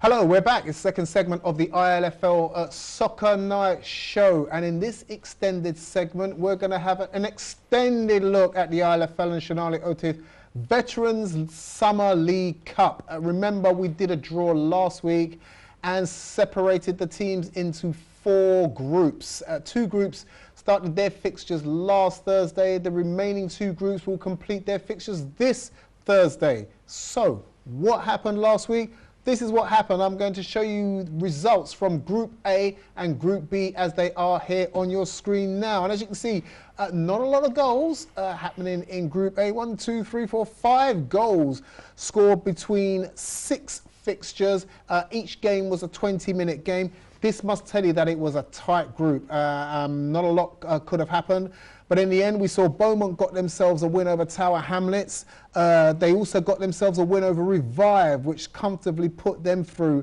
Hello, we're back. It's the second segment of the ILFL Soccer Night Show. And in this extended segment, we're going to have an extended look at the ILFL and Shanali Otis Veterans Summer League Cup. Remember, we did a draw last week and separated the teams into 4 groups. 2 groups started their fixtures last Thursday. The remaining 2 groups will complete their fixtures this Thursday. So, what happened last week? This is what happened. I'm going to show you results from Group A and Group B as they are here on your screen now. And as you can see, not a lot of goals happening in Group A. 1, 2, 3, 4, 5 goals scored between 6 fixtures. Each game was a 20-minute game. This must tell you that it was a tight group. Not a lot could have happened. But in the end, we saw Beaumont got themselves a win over Tower Hamlets. They also got themselves a win over Revive, which comfortably put them through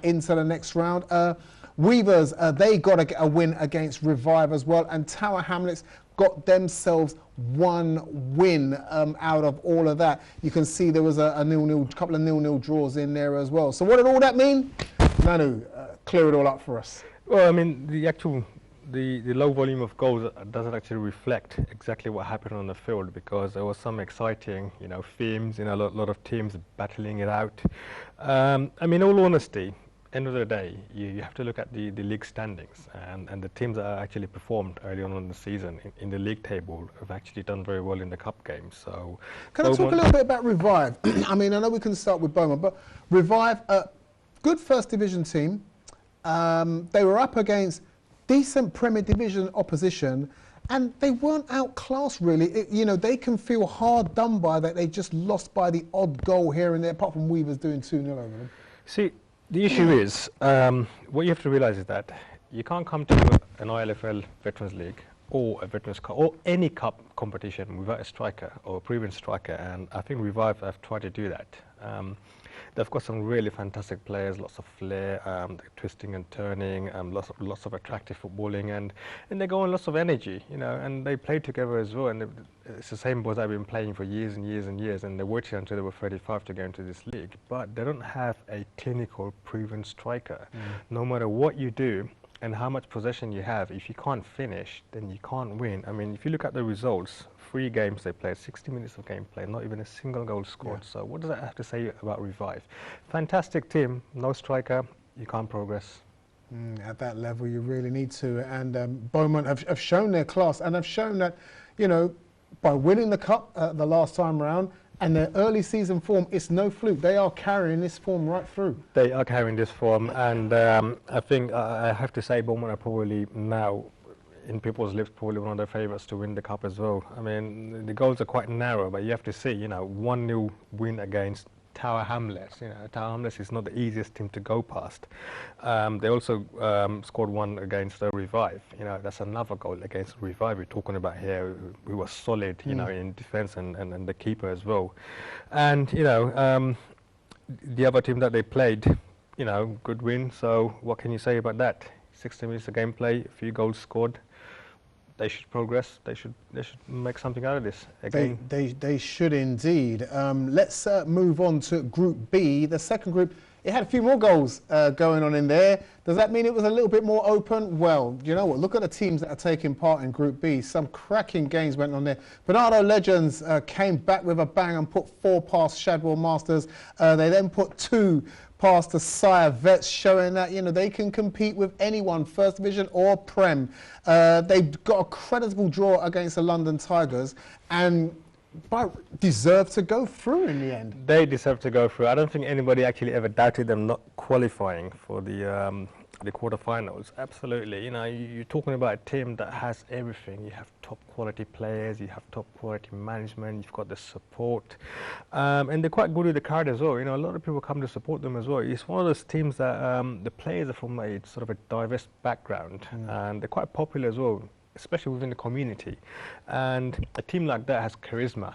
into the next round. Weavers, they got a win against Revive as well. And Tower Hamlets got themselves 1 win out of all of that. You can see there was a couple of 0-0 draws in there as well. So what did all that mean? Manu, clear it all up for us. Well, I mean, the low volume of goals doesn't actually reflect exactly what happened on the field, because there was some exciting, themes, a lot of teams battling it out. I mean, all honesty, end of the day, you have to look at the league standings, and the teams that actually performed early on in the season in the league table have actually done very well in the cup games. So, can I talk a little bit about Revive? I mean, I know we can start with Beaumont, but Revive, good first division team. They were up against decent Premier Division opposition, and they weren't outclassed really. They can feel hard done by that. They just lost by the odd goal here and there, apart from Weavers doing 2-0 over them. See, the issue is, what you have to realise is that you can't come to an ILFL Veterans League or a Veterans Cup or any cup competition without a striker or a proven striker, and I think Revive have tried to do that. They've got some really fantastic players, lots of flair, twisting and turning, lots of attractive footballing, and they go on lots of energy, and they play together as well. And it's the same boys I've been playing for years and years and years, and they waited until they were 35 to go into this league. But they don't have a clinical, proven striker. No matter what you do and how much possession you have, if you can't finish, then you can't win. I mean, if you look at the results, 3 games they played, 60 minutes of gameplay, not even a single goal scored. Yeah. So what does that have to say about Revive? Fantastic team, no striker, you can't progress. At that level, you really need to. And Beaumont have shown their class, and have shown that, by winning the cup the last time round, and their early season form, it's no fluke. They are carrying this form right through. They are carrying this form, and I think I have to say Beaumont are probably now, in people's lips, probably one of their favourites to win the cup as well. I mean, the goals are quite narrow, but you have to see, 1-0 win against Tower Hamlets. Tower Hamlets is not the easiest team to go past. They also scored 1 against the Revive. That's another goal against Revive we're talking about here. We were solid, in defence and the keeper as well. And, the other team that they played, good win. So what can you say about that? 60 minutes of gameplay, a few goals scored. They should progress. They should make something out of this again. They should indeed. Let's move on to Group B. The second group, it had a few more goals going on in there. Does that mean it was a little bit more open? Well, you know what? Look at the teams that are taking part in Group B. Some cracking games went on there. Bernardo Legends came back with a bang and put 4 past Shadwell Masters. They then put 2 past the Sire Vets, showing that they can compete with anyone, First Division or Prem. They got a creditable draw against the London Tigers and deserved to go through in the end. They deserve to go through. I don't think anybody actually ever doubted them not qualifying for the quarterfinals. Absolutely. You're talking about a team that has everything. You have top quality players, you have top quality management, you've got the support, and they're quite good with the crowd as well. A lot of people come to support them as well. It's one of those teams that the players are from a sort of a diverse background, and they're quite popular as well, especially within the community. And a team like that has charisma,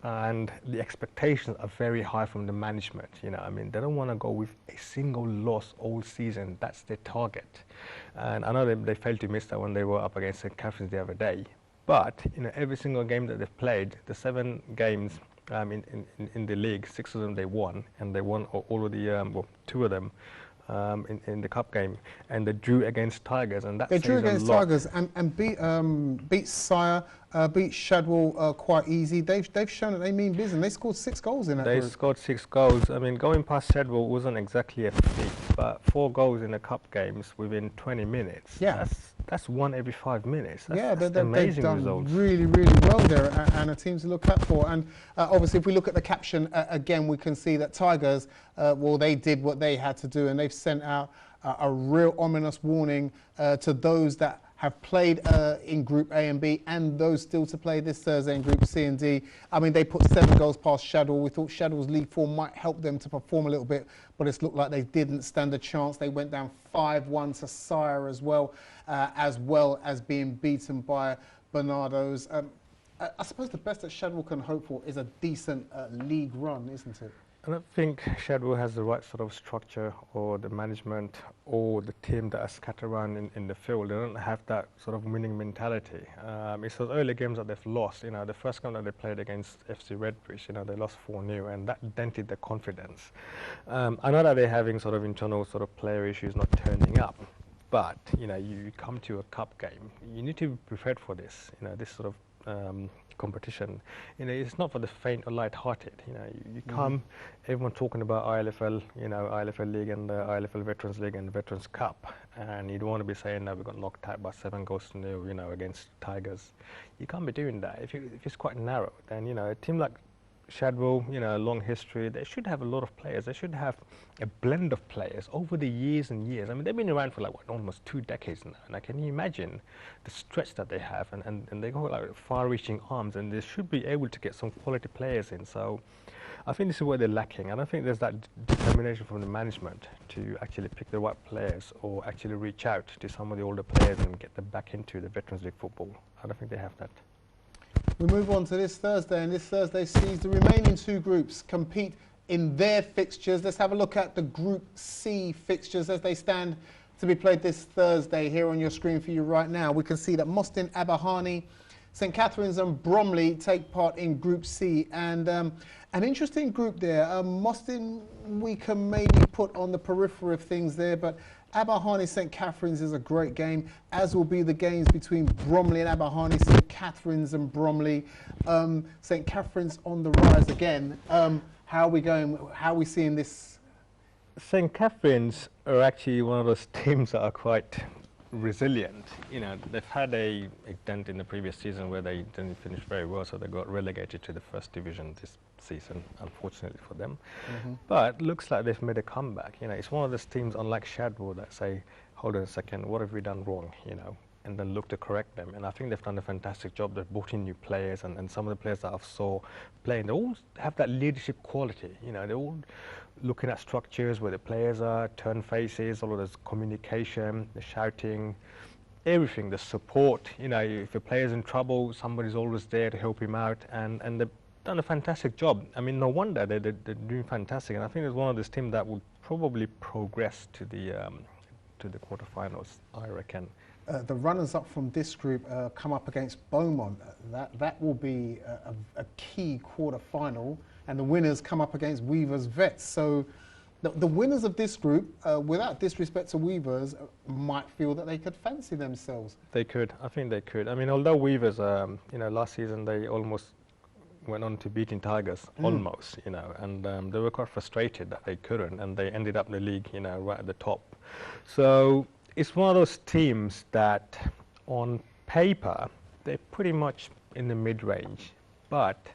and the expectations are very high from the management. I mean, they don't want to go with a single loss all season. That's their target. And I know they failed to miss that when they were up against St. Catherine's the other day. But every single game that they've played, the 7 games in the league. 6 of them they won, and they won all of the, well, 2 of them in the cup game, and they drew against Tigers, and that they says drew a against lot. Tigers and beat Sire, beat Shadwell quite easy. They've shown that they mean business. They scored 6 goals in that They group. scored 6 goals. I mean, going past Shadwell wasn't exactly a feat, but 4 goals in the cup games within 20 minutes. Yeah. That's 1 every 5 minutes. That's, Yeah, that's they've amazing done results. really, really well there, and a team to look out for. And obviously, if we look at the caption again, we can see that Tigers, well, they did what they had to do, and they've sent out a real ominous warning to those that have played in Group A and B, and those still to play this Thursday in Group C and D. I mean, they put 7 goals past Shadwell. We thought Shadwell's league form might help them to perform a little bit, but it's looked like they didn't stand a chance. They went down 5-1 to Sire as well as being beaten by Bernardo's. I suppose the best that Shadwell can hope for is a decent league run, isn't it? I don't think Shadwell has the right sort of structure, or the management, or the team that are scattered around in the field. They don't have that sort of winning mentality. It's those early games that they've lost. You know, the first game that they played against FC Redbridge, you know, they lost 4-0, and that dented their confidence. I know that they're having sort of internal sort of player issues not turning up, but you know, you come to a cup game, you need to be prepared for this. You know, this sort of competition. You know, it's not for the faint or light-hearted. You know, you come, everyone talking about ILFL, you know, ILFL League and the ILFL Veterans League and the Veterans Cup, and you don't want to be saying that we got knocked out by 7 goals to 0, you know, against Tigers. You can't be doing that. If it's quite narrow, then you know, a team like Shadwell, you know, a long history, they should have a lot of players. They should have a blend of players over the years and years. I mean, they've been around for like, what, almost 2 decades now. And can you imagine the stretch that they have? And they got like far-reaching arms, and they should be able to get some quality players in. So I think this is where they're lacking. I don't think there's that determination from the management to actually pick the right players, or actually reach out to some of the older players and get them back into the Veterans League football. I don't think they have that. We move on to this Thursday, and this Thursday sees the remaining 2 groups compete in their fixtures. Let's have a look at the Group C fixtures as they stand to be played this Thursday here on your screen for you right now. We can see that Mostyn, Aberhany, St Catherine's and Bromley take part in Group C, and an interesting group there. Mostyn we can maybe put on the periphery of things there, but Aberhany St Catherine's is a great game, as will be the games between Bromley and Aberhany, St Catherine's and Bromley. St Catherine's on the rise again. How are we going? How are we seeing this? St Catherine's are actually one of those teams that are quite resilient. You know, they've had a dent in the previous season where they didn't finish very well, so they got relegated to the 1st division this season, unfortunately for them. But looks like they've made a comeback. You know, it's one of those teams, unlike Shadwell, that say, hold on a second, what have we done wrong, you know, and then look to correct them. And I think they've done a fantastic job. They've brought in new players, and some of the players that I've saw playing, they all have that leadership quality. You know, they're all looking at structures where the players are, turn faces, all of this communication, the shouting, everything, the support. You know, if a player's in trouble, somebody's always there to help him out, and they've done a fantastic job. I mean, no wonder they're doing fantastic, and I think it's one of these teams that will probably progress to the quarterfinals, I reckon. The runners-up from this group come up against Beaumont. That will be a key quarter-final, and the winners come up against Weavers Vets. So the winners of this group, without disrespect to Weavers, might feel that they could fancy themselves. They could. I think they could. I mean, although Weavers, you know, last season they almost went on to beating Tigers, almost, you know, and they were quite frustrated that they couldn't, and they ended up in the league, you know, right at the top. So it's one of those teams that on paper they're pretty much in the mid-range, but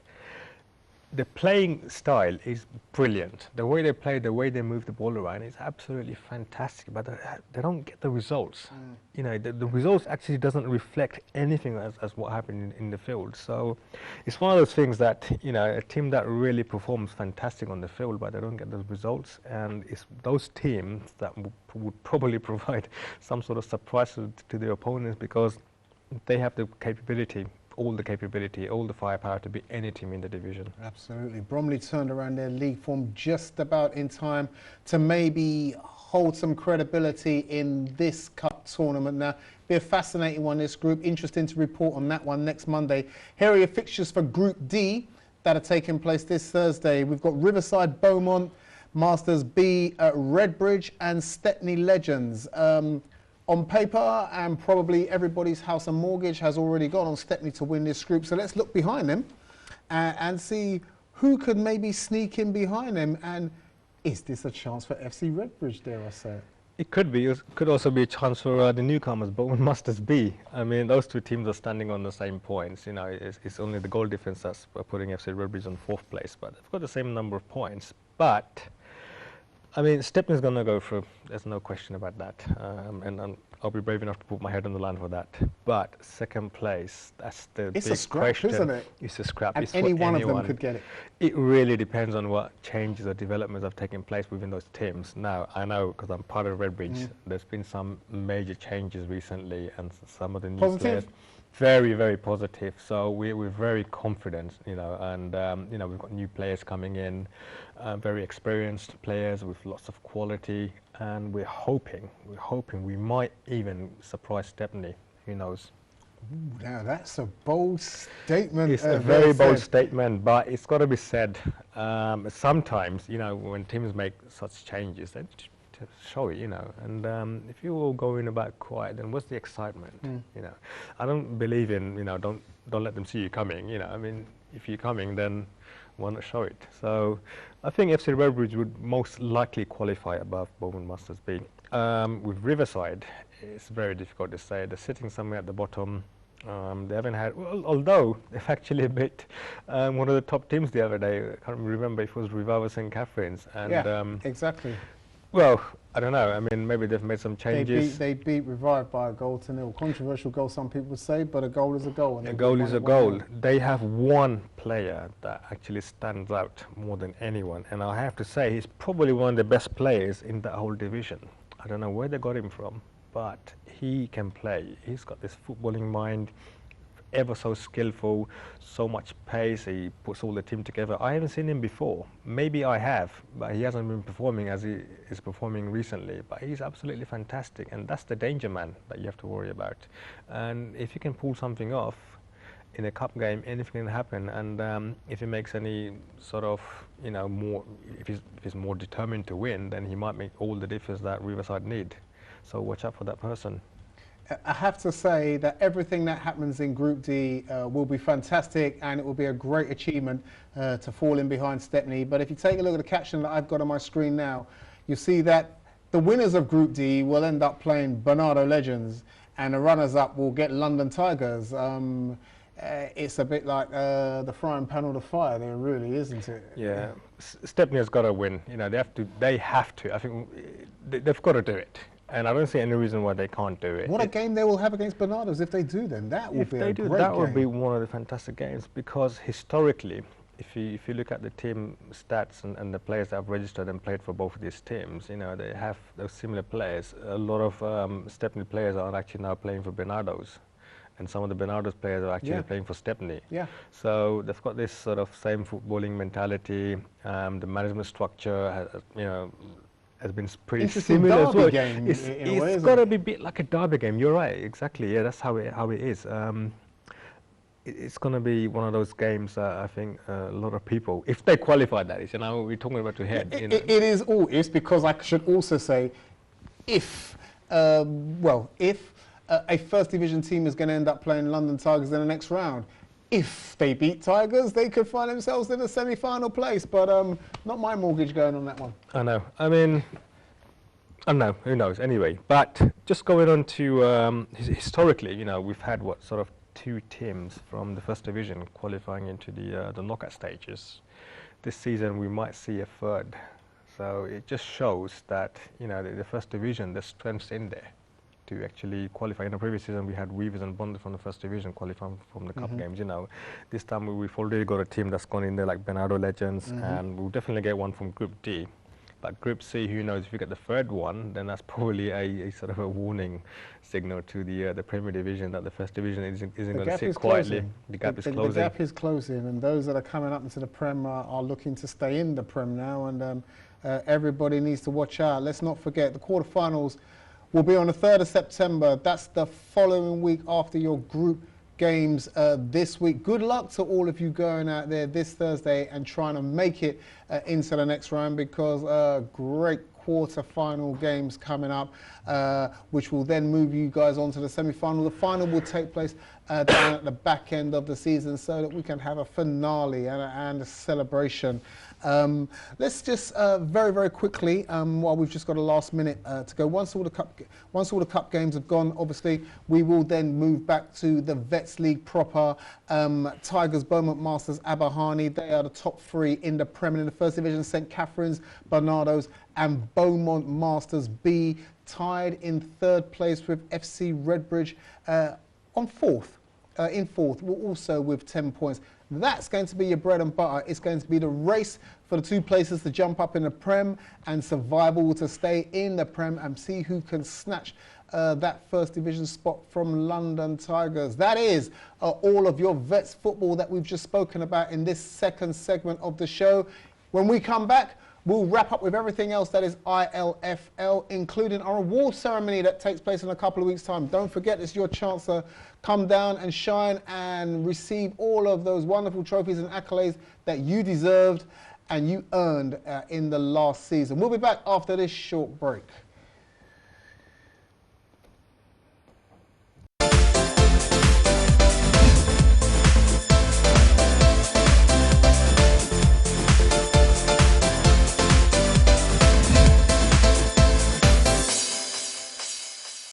the playing style is brilliant. The way they play, the way they move the ball around is absolutely fantastic, but they don't get the results. You know, the results actually doesn't reflect anything as what happened in the field. So it's one of those things that, you know, a team that really performs fantastic on the field, but they don't get those results, and it's those teams that would probably provide some sort of surprise to their opponents, because they have the capability, all the firepower to beat any team in the division. Absolutely. Bromley turned around their league form just about in time to maybe hold some credibility in this cup tournament. Now, be a fascinating one, this group. Interesting to report on that one next Monday. Here are your fixtures for Group D. that are taking place this Thursday. We've got Riverside Beaumont, Masters B at Redbridge, and Stepney Legends. On paper, and probably everybody's house and mortgage has already gone on Stepney to win this group. So let's look behind them and see who could maybe sneak in behind them. And is this a chance for FC Redbridge, dare I say? It could be. It could also be a chance for the newcomers, Beaumont Masters B. I mean, those two teams are standing on the same points. You know, it's only the goal difference that's putting FC Redbridge on 4th place, but they've got the same number of points. But I mean, Stepney's going to go through. There's no question about that. And I'll be brave enough to put my head on the line for that. But 2nd place, that's the big question. It's a scrap, isn't it? It's a scrap. And it's any one of them could get it. It really depends on what changes or developments have taken place within those teams. Now, I know because I'm part of Redbridge, there's been some major changes recently, and some of the new players. Very, very positive. So we're very confident, you know, and you know, we've got new players coming in, very experienced players with lots of quality, and we're hoping we might even surprise Stepney. Who knows? Ooh, now that's a bold statement. It's a very bold statement, but it's got to be said. Sometimes, you know, when teams make such changes, they to show it, you know, and if you all go in about quiet, then what's the excitement? You know, I don't believe in, you know, don't let them see you coming, you know. I mean, if you're coming, then why not show it? So I think FC Redbridge would most likely qualify above Beaumont Masters B. With Riverside, it's very difficult to say. They're sitting somewhere at the bottom. They haven't had, well, although they've actually beat one of the top teams the other day. I can't remember if it was Revival St. Catherine's. And, yeah, exactly. Well, I don't know. I mean, maybe they've made some changes. They beat Revive by a goal to nil. Controversial goal, some people would say, but a goal is a goal. A goal is a goal. They have one player that actually stands out more than anyone, and I have to say he's probably one of the best players in that whole division. I don't know where they got him from, but he can play. He's got this footballing mind, ever so skillful, so much pace. He puts all the team together. I haven't seen him before. Maybe I have, but he hasn't been performing as he is performing recently. But he's absolutely fantastic, and that's the danger man that you have to worry about. And if you can pull something off in a cup game, anything can happen. And if he makes any sort of, you know, more, if he's more determined to win, then he might make all the difference that Riverside need. So watch out for that person. I have to say that everything that happens in Group D will be fantastic, and it will be a great achievement to fall in behind Stepney. But if you take a look at the caption that I've got on my screen now, you'll see that the winners of Group D will end up playing Bernardo Legends, and the runners-up will get London Tigers. It's a bit like the frying pan or the fire there, really, isn't it? Yeah, Stepney has got to win. You know, they have to. I think they've got to do it. And I don't see any reason why they can't do it. What a game they will have against Bernardo's if they do. Then that will be a great game. That would be one of the fantastic games, because historically, if you look at the team stats and the players that have registered and played for both of these teams, you know, they have those similar players. A lot of Stepney players are actually now playing for Bernardo's, and some of the Bernardo's players are actually playing for Stepney. Yeah. So they've got this sort of same footballing mentality. The management structure has, you know, has been pretty similar as well. Game it's got to be a bit like a derby game. You're right, exactly. Yeah, that's how it is. It's going to be one of those games that I think a lot of people, if they qualify, that is, you know, we're talking about to head. You know. It is all ifs, because I should also say, if a first division team is going to end up playing London Tigers in the next round, if they beat Tigers, they could find themselves in a semi-final place. But not my mortgage going on that one. I know. I mean, I don't know. Who knows? Anyway, but just going on to historically, you know, we've had what sort of 2 teams from the first division qualifying into the knockout stages. This season, we might see a 3rd. So it just shows that, you know, the first division, there's strengths in there to actually qualify. In the previous season, we had Weavers and Bondi from the first division qualifying from the cup games. You know, this time we've already got a team that's gone in there like Bernardo Legends, and we'll definitely get one from Group D. But Group C, who knows? If you get the 3rd one, then that's probably a sort of a warning signal to the Premier Division that the first division isn't going to sit quietly. The gap is closing. The gap is closing, and those that are coming up into the Prem are looking to stay in the Prem now, and everybody needs to watch out. Let's not forget the quarterfinals will be on the 3rd of September. That's the following week after your Group games this week. Good luck to all of you going out there this Thursday and trying to make it into the next round, because great quarter-final games coming up, which will then move you guys on to the semi-final. The final will take place down at the back end of the season, so that we can have a finale and a celebration. Let's just very, very quickly, while we've just got a last minute to go, once all the cup games have gone, obviously we will then move back to the Vets League proper. Tigers, Beaumont Masters, Aberhani, they are the top three in the Prem. In the first division, St Catherine's, Barnardo's and Beaumont Masters B, tied in third place with FC Redbridge on fourth. In fourth, also with 10 points. That's going to be your bread and butter. It's going to be the race for the two places to jump up in the Prem and survival to stay in the Prem and see who can snatch that first division spot from London Tigers. That is all of your Vets football that we've just spoken about in this second segment of the show. When we come back, we'll wrap up with everything else that is ILFL, including our award ceremony that takes place in a couple of weeks' time. Don't forget, it's your chance to come down and shine and receive all of those wonderful trophies and accolades that you deserved and you earned in the last season. We'll be back after this short break.